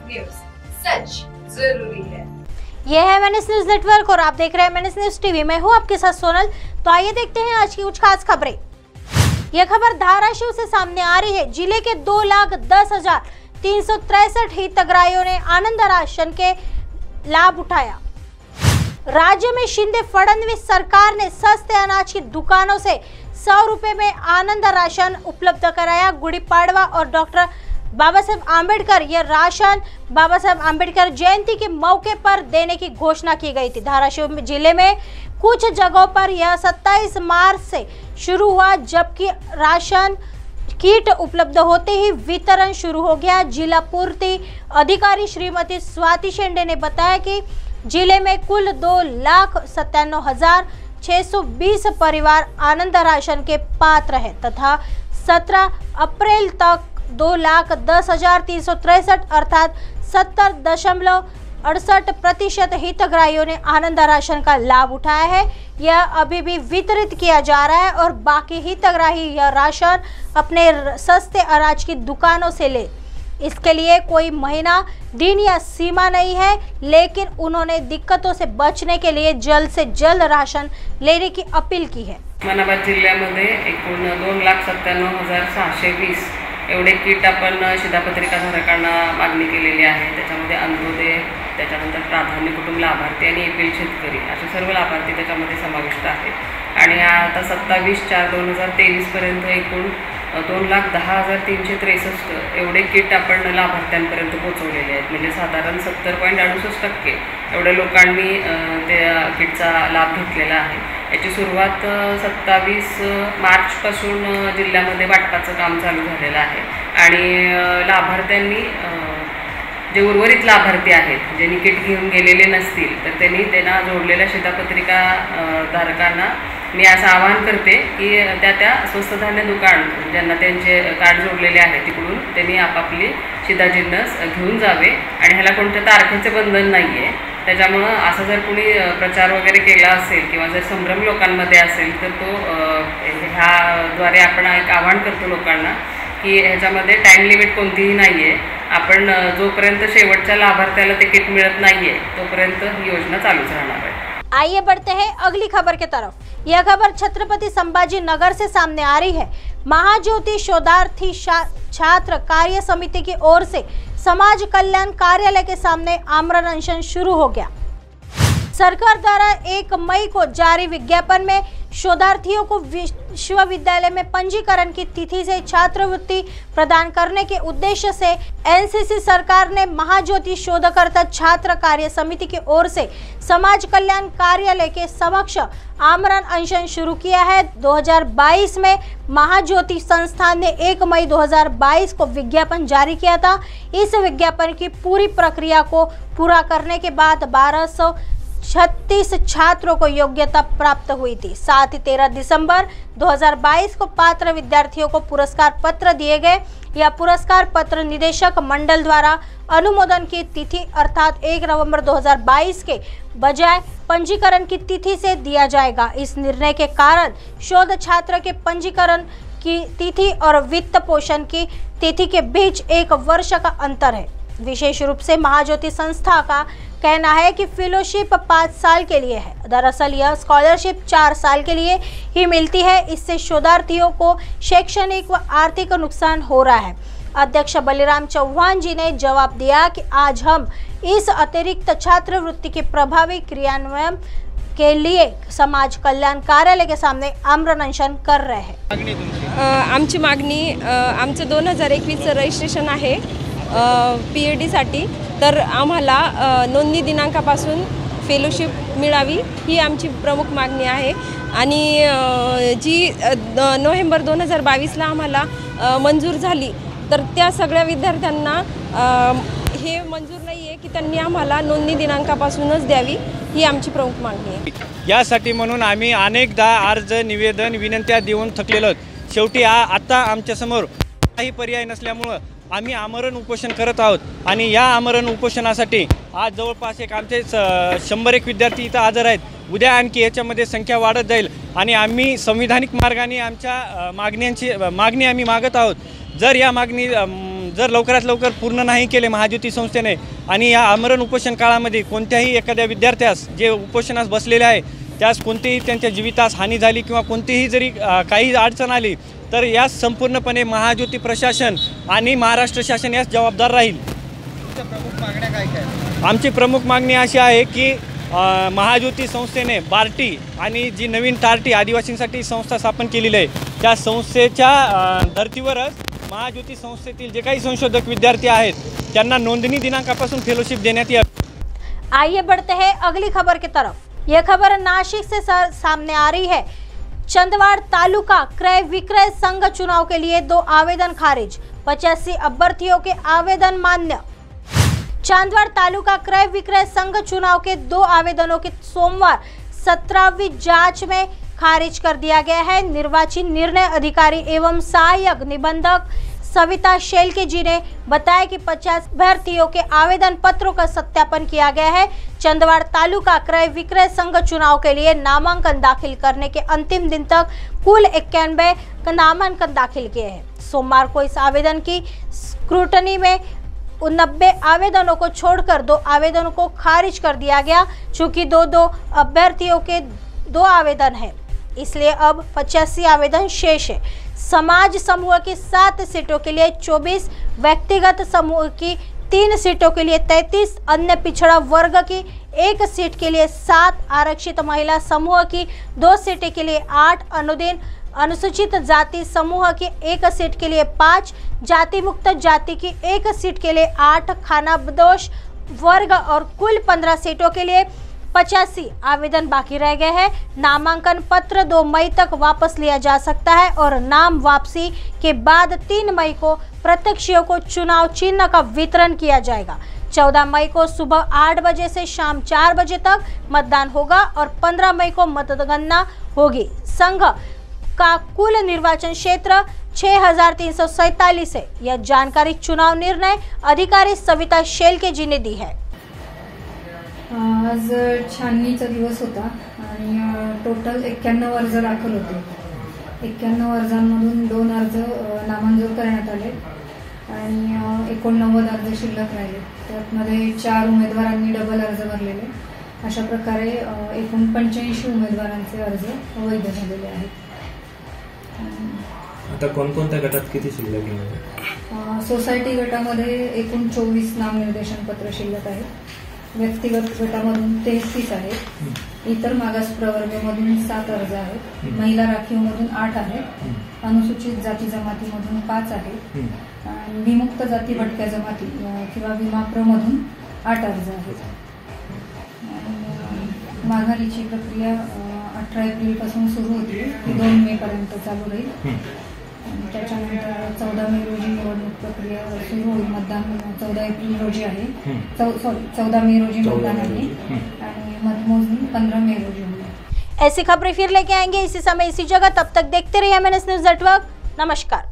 News, सच जरूरी है। यह है एमएनएस न्यूज नेटवर्क और आप देख रहे हैं एमएनएस न्यूज टीवी। मैं हूं आपके साथ सोनल। तो आइए देखते हैं आज की कुछ खास खबरें। यह खबर धाराशिव से सामने आ रही है। जिले के 2,10,363 हितग्राहियों ने आनंद राशन के लाभ उठाया। राज्य में शिंदे फडणवीस सरकार ने सस्ते अनाज की दुकानों से 100 रुपए में आनंद राशन उपलब्ध कराया। गुड़ी पाड़वा और डॉक्टर बाबा साहेब आम्बेडकर यह राशन बाबा साहेब आम्बेडकर जयंती के मौके पर देने की घोषणा की गई थी। धाराशिव जिले में कुछ जगहों पर यह 27 मार्च से शुरू हुआ, जबकि राशन किट उपलब्ध होते ही वितरण शुरू हो गया। जिला पूर्ति अधिकारी श्रीमती स्वाति शेंडे ने बताया कि जिले में कुल 2,97,620 परिवार आनंद राशन के पात्र हैं तथा 17 अप्रैल तक 2,10,363 अर्थात 70.68% हितग्राहियों ने आनंद राशन का लाभ उठाया है। यह अभी भी वितरित किया जा रहा है और बाकी हितग्राही यह राशन अपने सस्ते अनाज की दुकानों से ले। इसके लिए कोई महीना, दिन या सीमा नहीं है, लेकिन उन्होंने दिक्कतों से बचने के लिए जल्द से जल्द राशन लेने की अपील की है। उस्मानाबाद जिल्ह्यामध्ये एकूण 2,97,620 एवढे किट आपण शिधापत्रिकाधारकांना मागणी केलेली आहे। त्याच्यामध्ये अंत्योदय, त्याच्यानंतर प्राधान्य कुटुंब लाभार्थी आणि एपीएल शेतकरी असे सर्व लाभार्थी त्याच्यामध्ये समाविष्ट आहेत। आणि आता 27/4/2023 पर्यंत एकूण 2,10,363 एवढे किट आपण लाभार्थ्यांपर्यंत पोहोचवलेले आहेत। म्हणजे साधारण 70.68% एवढ्या लोकांनी त्या किटचा लाभ घेतलेला आहे। याची सुरुवात 27 मार्चपासून जिल्ह्यामध्ये वाटपाचं काम चालू झालेलं आहे आणि लाभार्थ्यांनी जे उर्वरित लाभार्थी आहेत ज्यांनी किट घेऊन गेलेले नसतील तर त्यांना जोडलेल्या शिधापत्रिका धारकांना मी असं आवाहन करते की त्या स्वस्त धान्य दुकान ज्यांना त्यांचे कार्ड जोडलेले आहे तिकडून त्यांनी आपापली शिधाजिन्नस घेऊन जावे आणि ह्याला कोणत्या तारखेचे बंधन नाही आहे। त्याच्यामुळं असं जर कोणी प्रचार वगैरे केला असेल किंवा जर संभ्रम लोकांमध्ये असेल तर तो ह्याद्वारे आपण एक आवाहन करतो लोकांना की ह्याच्यामध्ये टाइम लिमिट कोणतीही नाही आहे। आपण जोपर्यंत शेवटच्या लाभार्थ्याला ते किट मिळत नाही आहे तोपर्यंत ही योजना चालूच राहणार आहे। आइए बढ़ते हैं अगली खबर की तरफ। यह खबर छत्रपति संभाजी नगर से सामने आ रही है। महाज्योति शोधार्थी छात्र कार्य समिति की ओर से समाज कल्याण कार्यालय के सामने आमरण अनशन शुरू हो गया। सरकार द्वारा 1 मई को जारी विज्ञापन में शोधार्थियों को विश्वविद्यालय में पंजीकरण की तिथि से छात्रवृत्ति प्रदान करने के उद्देश्य से एनसीसी सरकार ने महाज्योति शोधकर्ता छात्र कार्य समिति की ओर से समाज कल्याण कार्यालय के समक्ष आमरण अनशन शुरू किया है। 2022 में महाज्योति संस्थान ने 1 मई 2022 को विज्ञापन जारी किया था। इस विज्ञापन की पूरी प्रक्रिया को पूरा करने के बाद 1236 छात्रों को योग्यता प्राप्त हुई थी। साथ ही 13 दिसंबर 2022 को पात्र विद्यार्थियों को पुरस्कार पत्र दिए गए। यह पुरस्कार पत्र निदेशक मंडल द्वारा अनुमोदन की तिथि अर्थात 1 नवंबर 2022 के बजाय पंजीकरण की तिथि से दिया जाएगा। इस निर्णय के कारण शोध छात्र के पंजीकरण की तिथि और वित्त पोषण की तिथि के बीच 1 वर्ष का अंतर है। विशेष रूप से महाज्योति संस्था का कहना है कि फेलोशिप 5 साल के लिए है। दरअसल यह स्कॉलरशिप 4 साल के लिए ही मिलती है। इससे शोधार्थियों को शैक्षणिक व आर्थिक नुकसान हो रहा है। अध्यक्ष बलिराम चौहान जी ने जवाब दिया कि आज हम इस अतिरिक्त छात्रवृत्ति के प्रभावी क्रियान्वयन के लिए समाज कल्याण कार्यालय के सामने आमरण अनशन कर रहे हैं। आमची मागणी आमचं 2021 रजिस्ट्रेशन आहे PhD साठी, तर आम्हाला नोंदणी दिनांकापासून फेलोशिप मिळावी ही आमची प्रमुख मागणी आहे। आणि जी नोव्हेंबर 2022ला आम्हाला मंजूर झाली तर त्या सगळ्या विद्यार्थ्यांना हे मंजूर नाही आहे की त्यांनी आम्हाला नोंदणी दिनांकापासूनच द्यावी ही आमची प्रमुख मागणी आहे। यासाठी म्हणून आम्ही अनेकदा अर्ज, निवेदन, विनंत्या देऊन थकलेलो आहोत। शेवटी आता आमच्यासमोर काही पर्याय नसल्यामुळे आम्ही आमरण उपोषण करत आहोत आणि या आमरण उपोषणासाठी आज जवळपास एक आमचे 101 विद्यार्थी इथं हजर आहेत। उद्या आणखी याच्यामध्ये संख्या वाढत जाईल आणि आम्ही संविधानिक मार्गाने आमच्या मागणी आम्ही मागत आहोत। जर लवकरात लवकर पूर्ण नाही केले महाज्योती संस्थेने आणि या आमरण उपोषण काळामध्ये कोणत्याही एखाद्या विद्यार्थ्यास जे उपोषणास बसलेले आहे त्यास कोणतीही त्यांच्या जीवितास हानी झाली किंवा कोणतीही जरी काही अडचण आली तर यास संपूर्णपणे महाज्योती प्रशासन आणि महाराष्ट्र शासन यास जबाबदार राहील। प्रमुख मागण्या काय काय? आमची प्रमुख मागणी अशी आहे की महाज्योती संस्थेने बार्टी आणि जी नवीन टार्टी आदिवासींसाठी संस्था स्थापन केलेली आहे त्या संस्थेच्या धर्तीवरच महाज्योती संस्थेतील जे काही संशोधक विद्यार्थी आहेत त्यांना नोंदणी दिनांकापासून फेलोशिप देण्यात यावी। आइए बढ़ते हैं अगली खबर की तरफ। यह खबर नासिक से सामने आ रही है। चंदवाड़ तालुका क्रय विक्रय संघ चुनाव के लिए 2 आवेदन खारिज, 85 अभ्यर्थियों के आवेदन मान्य। चांदवाड़ तालुका क्रय विक्रय संघ चुनाव के 2 आवेदनों के सोमवार 17वीं जांच में खारिज कर दिया गया है। निर्वाचन निर्णय अधिकारी एवं सहायक निबंधक सविता शेलके जी ने बताया कि 50 अभ्यर्थियों के आवेदन पत्रों का सत्यापन किया गया है। चंदवाड़ तालुका क्रय विक्रय संघ चुनाव के लिए नामांकन दाखिल करने के अंतिम दिन तक कुल 91 नामांकन दाखिल किए हैं। सोमवार को इस आवेदन की स्क्रूटनी में 90 आवेदनों को छोड़कर 2 आवेदनों को खारिज कर दिया गया। चूंकि 2 अभ्यर्थियों के 2 आवेदन है इसलिए अब 85 आवेदन शेष है। समाज समूह की 7 सीटों के लिए 24, व्यक्तिगत समूह की 3 सीटों के लिए 33, अन्य पिछड़ा वर्ग की 1 सीट के लिए 7, आरक्षित महिला समूह की 2 सीटें के लिए 8, अनुसूचित जाति समूह की 1 सीट के लिए 5, जाति मुक्त जाति की 1 सीट के लिए 8, खानाबदोश वर्ग और कुल 15 सीटों के लिए 85 आवेदन बाकी रह गए हैं। नामांकन पत्र 2 मई तक वापस लिया जा सकता है और नाम वापसी के बाद 3 मई को प्रत्याशियों को चुनाव चिन्ह का वितरण किया जाएगा। 14 मई को सुबह 8 बजे से शाम 4 बजे तक मतदान होगा और 15 मई को मतगणना होगी। संघ का कुल निर्वाचन क्षेत्र 6347 है। यह जानकारी चुनाव निर्णय अधिकारी सविता शेलके जी ने दी है। आज छाननीचा दिवस होता आणि टोटल 91 अर्ज दाखल होते। 91 अर्जांमधून 2 अर्ज नामंजूर करण्यात आले आणि 89 अर्ज शिल्लक राहिले। त्यामध्ये 4 उमेदवारांनी डबल अर्ज भरलेले। अशा प्रकारे एकूण 85 उमेदवारांचे अर्ज वैध झालेले आहेत। आता कोणकोणत्या गटात किती शिल्लक आहे? सोसायटी गटामध्ये एकूण 24 नामनिर्देशन पत्र शिल्लक आहे। व्यक्तिगत गटामधून 33 आहेत। इतर मागास प्रवर्गामधून 7 अर्ज आहेत। महिला राखीवमधून 8 आहेत। अनुसूचित जाती जमातीमधून 5 आहेत। विमुक्त जाती भटक्या जमाती किंवा विमाप्रमधून 8 अर्ज आहेत। माघारीची प्रक्रिया 18 एप्रिलपासून सुरू होती, ती 2 मे पर्यंत चालू राहील। त्याच्यानंतर 14 मे रोजी निवडणूक प्रक्रिया सुरू होईल। मतदान 14 एप्रिल रोजी आहे, 14 मे रोजी मतदान आहे आणि मतमोजणी 15 मे रोजी होईल। ऐसी खबरें फिर लेके आएंगे इसी समय इसी जगह। तब तक देखते रहिए MNS न्यूज़ नेटवर्क। नमस्कार।